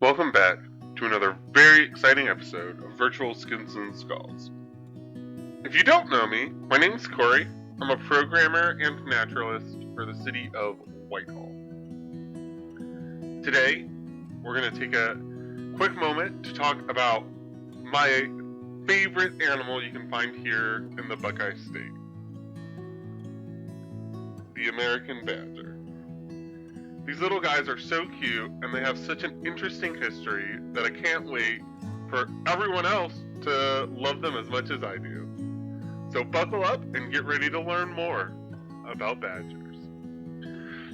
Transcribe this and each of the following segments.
Welcome back to another very exciting episode of Virtual Skins and Skulls. If you don't know me, my name's Cory. I'm a programmer and naturalist for the city of Whitehall. Today, we're going to take a quick moment to talk about my favorite animal you can find here in the Buckeye State. The American badger. These little guys are so cute, and they have such an interesting history that I can't wait for everyone else to love them as much as I do. So buckle up and get ready to learn more about badgers.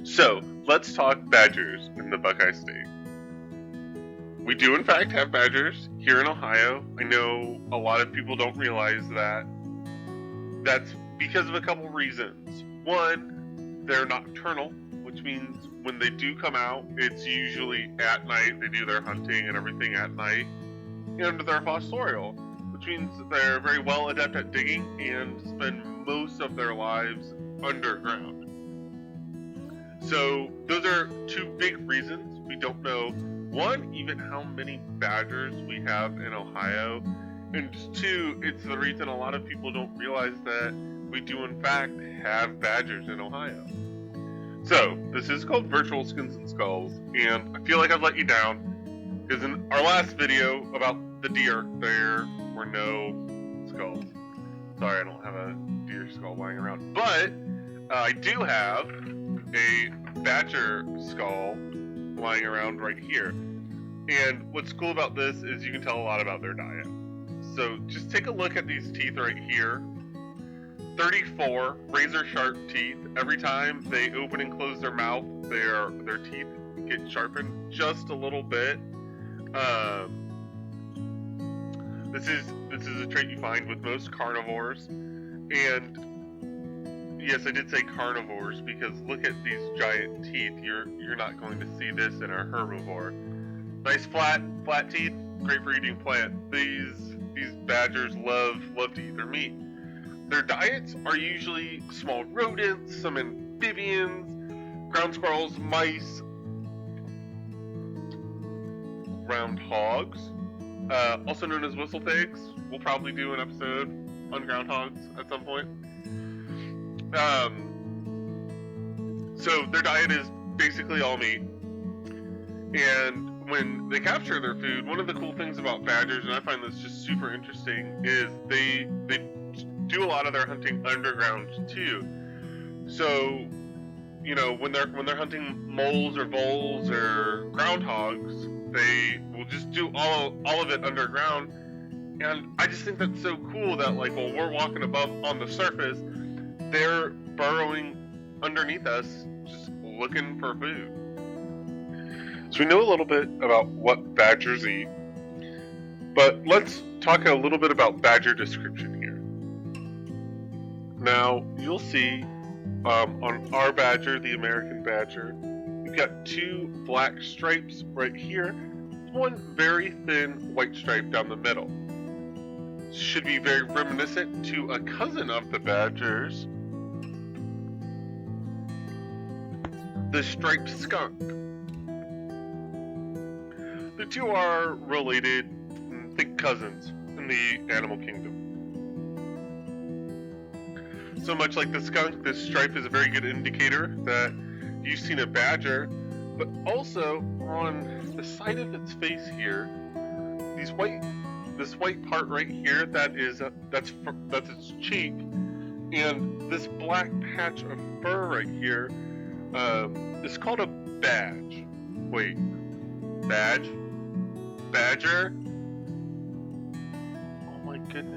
So, let's talk badgers in the Buckeye State. We do in fact have badgers here in Ohio. I know a lot of people don't realize that. That's because of a couple reasons. One, they're nocturnal, which means when they do come out, it's usually at night. They do their hunting and everything at night. And they're fossorial, which means they're very well adept at digging and spend most of their lives underground. So those are two big reasons. We don't know, one, even how many badgers we have in Ohio, and two, it's the reason a lot of people don't realize that we do in fact have badgers in Ohio. So, this is called Virtual Skins and Skulls, and I feel like I've let you down, because in our last video about the deer, there were no skulls. Sorry, I don't have a deer skull lying around, but I do have a badger skull lying around right here. And what's cool about this is you can tell a lot about their diet. So, just take a look at these teeth right here. 34 razor sharp teeth. Every time they open and close their mouth, their teeth get sharpened just a little bit. This is a trait you find with most carnivores. And yes, I did say carnivores because look at these giant teeth. You're not going to see this in a herbivore. Nice flat teeth, great for eating plant. These badgers love to eat their meat. Their diets are usually small rodents, some amphibians, ground squirrels, mice, groundhogs, also known as whistlepigs. We'll probably do an episode on groundhogs at some point. So their diet is basically all meat. And when they capture their food, one of the cool things about badgers, and I find this just super interesting, is they do a lot of their hunting underground too. So, you know, when they're hunting moles or voles or groundhogs, they will just do all of it underground. And I just think that's so cool that like while we're walking above on the surface, they're burrowing underneath us, just looking for food. So we know a little bit about what badgers eat, but let's talk a little bit about badger description here. Now, you'll see on our badger, the American badger, we've got two black stripes right here, one very thin white stripe down the middle. Should be very reminiscent to a cousin of the badgers, the striped skunk. The two are related, think cousins, in the animal kingdom. So much like the skunk, this stripe is a very good indicator that you've seen a badger, but also on the side of its face here, this white part right here, that's its cheek, and this black patch of fur right here is called a badge. Wait, badge? Badger? Oh my goodness.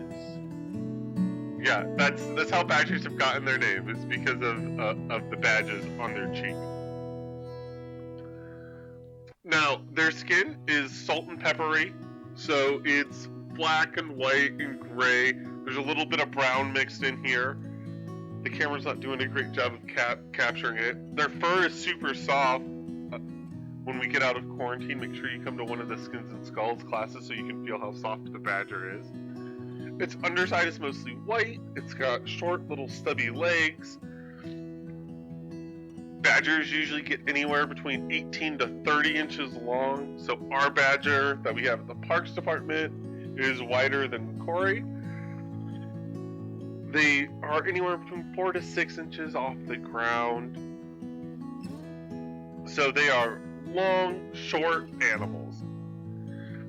Yeah, that's how badgers have gotten their name. It's because of the badges on their cheek. Now, their skin is salt and peppery, so it's black and white and gray. There's a little bit of brown mixed in here. The camera's not doing a great job of capturing it. Their fur is super soft. When we get out of quarantine, make sure you come to one of the Skins and Skulls classes so you can feel how soft the badger is. Its underside is mostly white. It's got short little stubby legs. Badgers usually get anywhere between 18 to 30 inches long. So our badger that we have at the Parks Department is wider than Cory. They are anywhere between 4 to 6 inches off the ground. So they are long, short animals.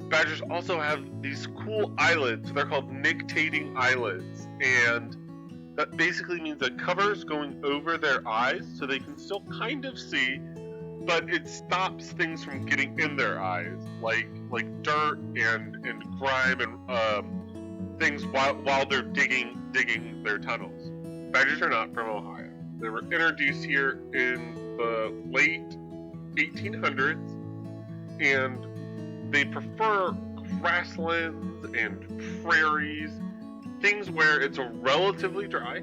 Badgers also have these cool eyelids. They're called nictating eyelids. And that basically means that covers going over their eyes so they can still kind of see, but it stops things from getting in their eyes, like dirt and grime and things while they're digging their tunnels. Badgers are not from Ohio. They were introduced here in the late 1800s, and they prefer grasslands and prairies, things where it's relatively dry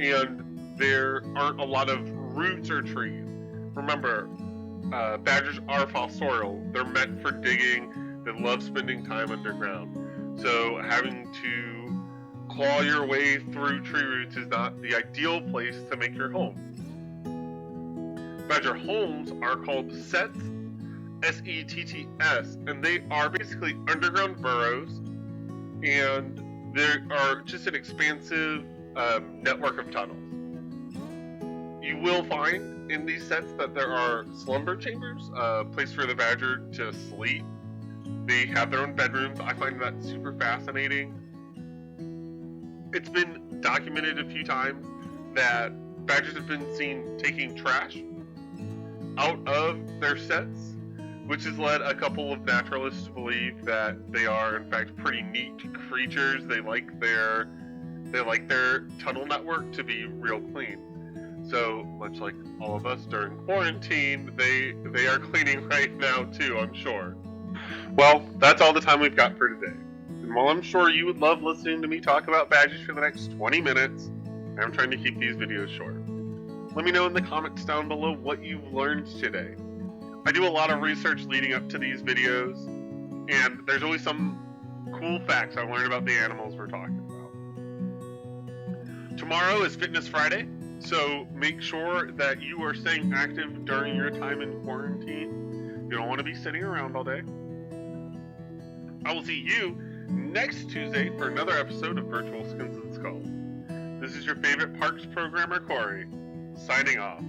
and there aren't a lot of roots or trees. Remember, badgers are fossorial. They're meant for digging. They love spending time underground. So having to claw your way through tree roots is not the ideal place to make your home. Badger homes are called setts, S-E-T-T-S, and they are basically underground burrows, and they are just an expansive network of tunnels. You will find in these setts that there are slumber chambers, a place for the badger to sleep. They have their own bedrooms. I find that super fascinating. It's been documented a few times that badgers have been seen taking trash out of their setts, which has led a couple of naturalists to believe that they are in fact pretty neat creatures. They like their tunnel network to be real clean. So much like all of us during quarantine, they are cleaning right now too, I'm sure. Well, that's all the time we've got for today. And while I'm sure you would love listening to me talk about badgers for the next 20 minutes, I'm trying to keep these videos short. Let me know in the comments down below what you've learned today. I do a lot of research leading up to these videos, and there's always some cool facts I learned about the animals we're talking about. Tomorrow is Fitness Friday, so make sure that you are staying active during your time in quarantine. You don't want to be sitting around all day. I will see you next Tuesday for another episode of Virtual Skins and Skulls. This is your favorite parks programmer, Cory, signing off.